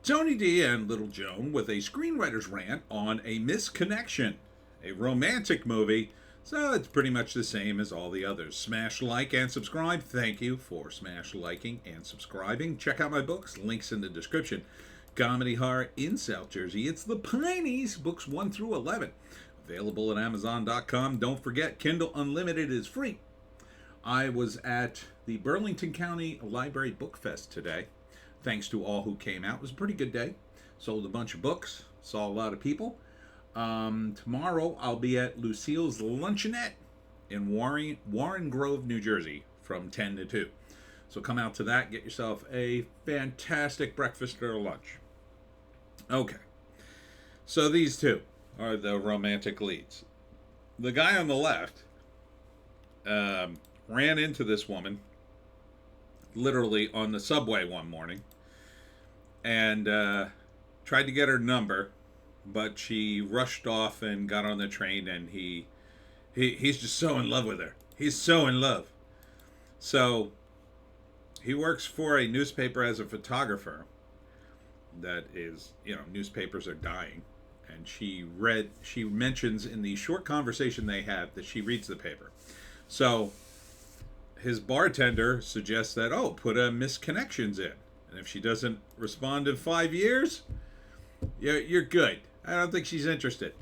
Tony D and Little Joan with a screenwriter's rant on A Misconnection, a romantic movie. So it's pretty much the same as all the others. Smash like and subscribe. Thank you for smash liking and subscribing. Check out my books. Links in the description. Comedy horror in South Jersey. It's the Pineys, books 1 through 11. Available at Amazon.com. Don't forget, Kindle Unlimited is free. I was at the Burlington County Library Book Fest today. Thanks to all who came out. It was a pretty good day. Sold a bunch of books. Saw a lot of people. Tomorrow I'll be at Lucille's Luncheonette in Warren Grove, New Jersey from 10 to 2. So come out to that. Get yourself a fantastic breakfast or lunch. Okay. So these two are the romantic leads. The guy on the left ran into this woman literally on the subway one morning and tried to get her number, but she rushed off and got on the train, and he's just so in love with her. He's so in love. So he works for a newspaper as a photographer that is, newspapers are dying. And she mentions in the short conversation they have that she reads the paper. So his bartender suggests that, put a misconnections in. And if she doesn't respond in 5 years, you're good. I don't think she's interested.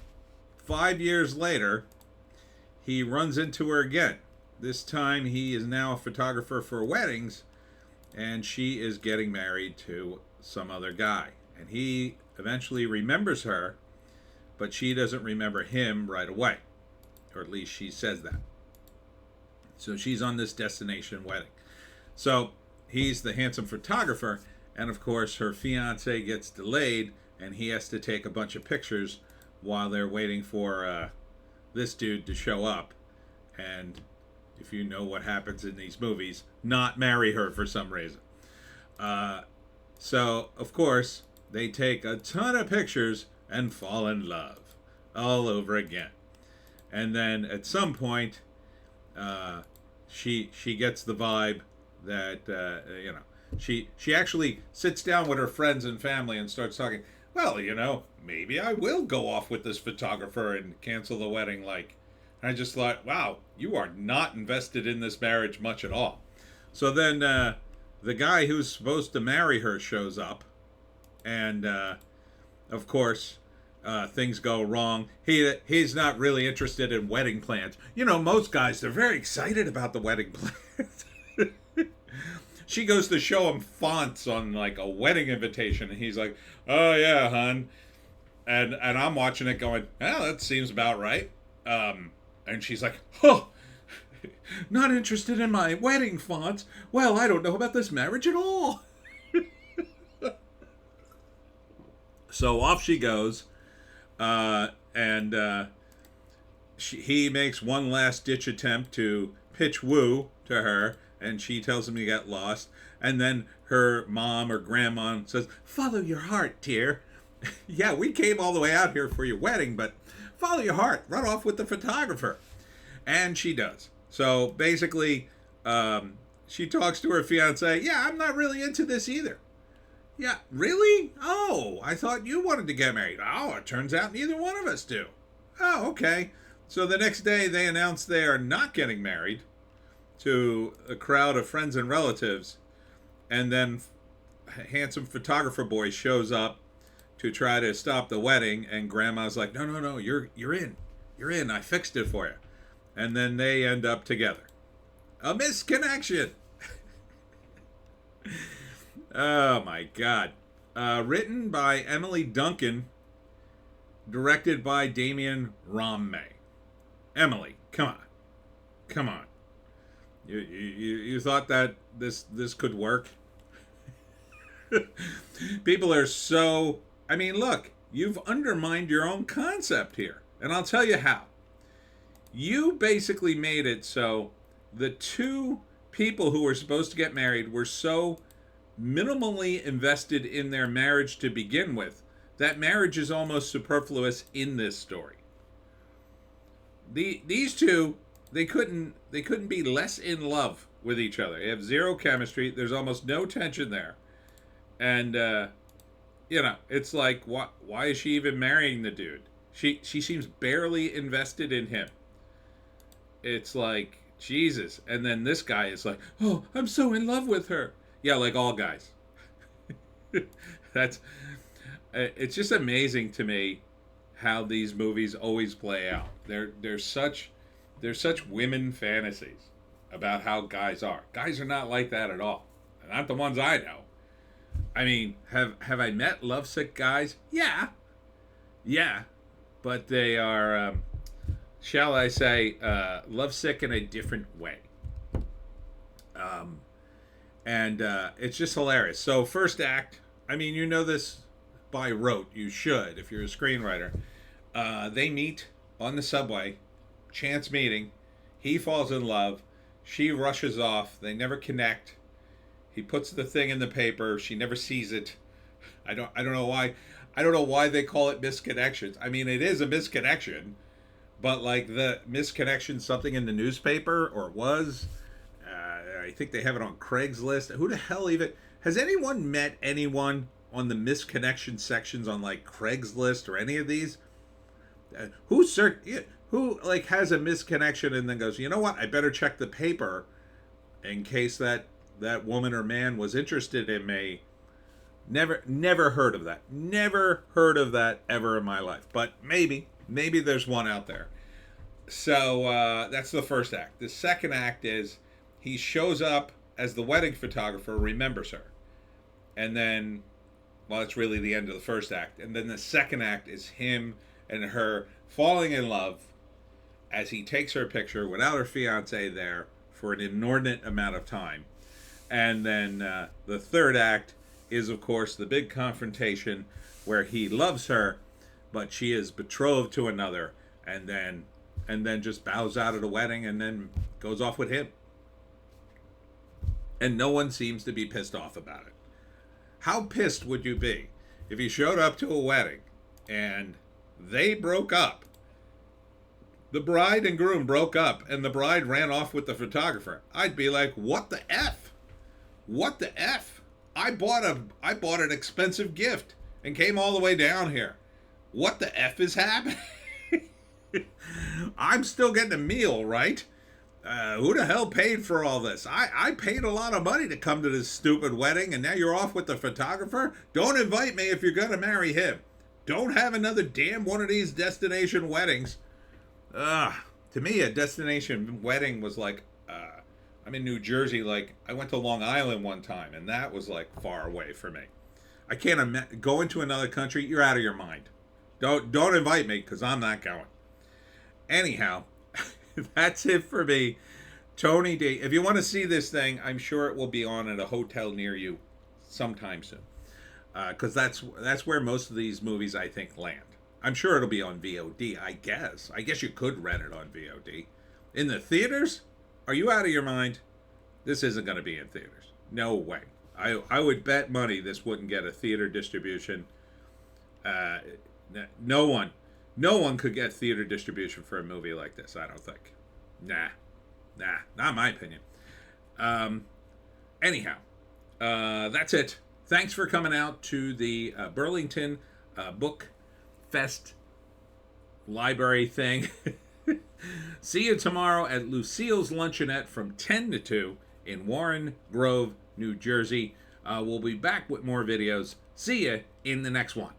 5 years later, he runs into her again. This time he is now a photographer for weddings, and she is getting married to some other guy. And he eventually remembers her, but she doesn't remember him right away. Or at least she says that. So she's on this destination wedding. So he's the handsome photographer, and of course her fiance gets delayed, and he has to take a bunch of pictures while they're waiting for this dude to show up. And if you know what happens in these movies, not marry her for some reason. So, of course, they take a ton of pictures and fall in love all over again. And then at some point, she gets the vibe that, she actually sits down with her friends and family and starts talking. Well, maybe I will go off with this photographer and cancel the wedding. And I just thought, wow, you are not invested in this marriage much at all. So then the guy who's supposed to marry her shows up. And, of course, things go wrong. He's not really interested in wedding plans. Most guys, they're very excited about the wedding plans. She goes to show him fonts on a wedding invitation, and he's like, "Oh yeah, hon," and I'm watching it going, "Oh, that seems about right." And she's like, "Oh, not interested in my wedding fonts. Well, I don't know about this marriage at all." So off she goes, and he makes one last ditch attempt to pitch woo to her. And she tells him to get lost. And then her mom or grandma says, "Follow your heart, dear." Yeah, we came all the way out here for your wedding, but follow your heart. Run off with the photographer. And she does. So basically, she talks to her fiance. "Yeah, I'm not really into this either." "Yeah, really? Oh, I thought you wanted to get married." "Oh, it turns out neither one of us do." "Oh, okay." So the next day they announce they are not getting married to a crowd of friends and relatives, and then handsome photographer boy shows up to try to stop the wedding, and grandma's like, no, you're in, I fixed it for you. And then they end up together. A misconnection. Oh my god. Written by Emily Duncan, directed by Damien Romme. Emily, come on. You thought that this could work? People are so... look, you've undermined your own concept here. And I'll tell you how. You basically made it so the two people who were supposed to get married were so minimally invested in their marriage to begin with that marriage is almost superfluous in this story. These two... They couldn't be less in love with each other. They have zero chemistry. There's almost no tension there. And You know, it's like, why is she even marrying the dude? She seems barely invested in him. It's like, Jesus. And then this guy is like, oh, I'm so in love with her. Yeah, like all guys. That's it's just amazing to me how these movies always play out. They're such women fantasies about how guys are. Guys are not like that at all. Not the ones I know. I mean, have I met lovesick guys? Yeah, yeah, but they are, shall I say, lovesick in a different way. Um, and it's just hilarious. So first act, I mean, you know this by rote. You should if you're a screenwriter. They meet on the subway, chance meeting. He falls in love. She rushes off. They never connect. He puts the thing in the paper. She never sees it. I don't know why. I don't know why they call it misconnections. I mean, it is a misconnection, but like the misconnection, something in the newspaper or it was. I think they have it on Craigslist. Who the hell even has anyone met anyone on the misconnection sections on like Craigslist or any of these? Who like has a misconnection and then goes, you know what? I better check the paper in case that woman or man was interested in me. Never heard of that. Never heard of that ever in my life. But maybe there's one out there. So that's the first act. The second act is he shows up as the wedding photographer, remembers her, and then, well, it's really the end of the first act. And then the second act is him and her falling in love as he takes her picture without her fiance there for an inordinate amount of time. And then the third act is, of course, the big confrontation where he loves her, but she is betrothed to another, and then just bows out of the wedding and then goes off with him. And no one seems to be pissed off about it. How pissed would you be if you showed up to a wedding and they broke up? The bride and groom broke up and the bride ran off with the photographer. I'd be like, what the F? What the F? I bought an expensive gift and came all the way down here. What the F is happening? I'm still getting a meal, right? Who the hell paid for all this? I paid a lot of money to come to this stupid wedding, and now you're off with the photographer? Don't invite me if you're going to marry him. Don't have another damn one of these destination weddings. To me, a destination wedding was like, I'm in New Jersey. Like, I went to Long Island one time, and that was like far away for me. I can't imagine going to another country. You're out of your mind. Don't invite me because I'm not going. Anyhow, that's it for me. Tony D. If you want to see this thing, I'm sure it will be on at a hotel near you sometime soon. Because that's where most of these movies, I think, land. I'm sure it'll be on VOD, I guess. I guess you could rent it on VOD. In the theaters? Are you out of your mind? This isn't going to be in theaters. No way. I would bet money this wouldn't get a theater distribution. No one could get theater distribution for a movie like this, I don't think. Nah, not my opinion. Anyhow, that's it. Thanks for coming out to the Burlington Book Fest library thing. See you tomorrow at Lucille's Luncheonette from 10 to 2 in Warren Grove, New Jersey. We'll be back with more videos. See you in the next one.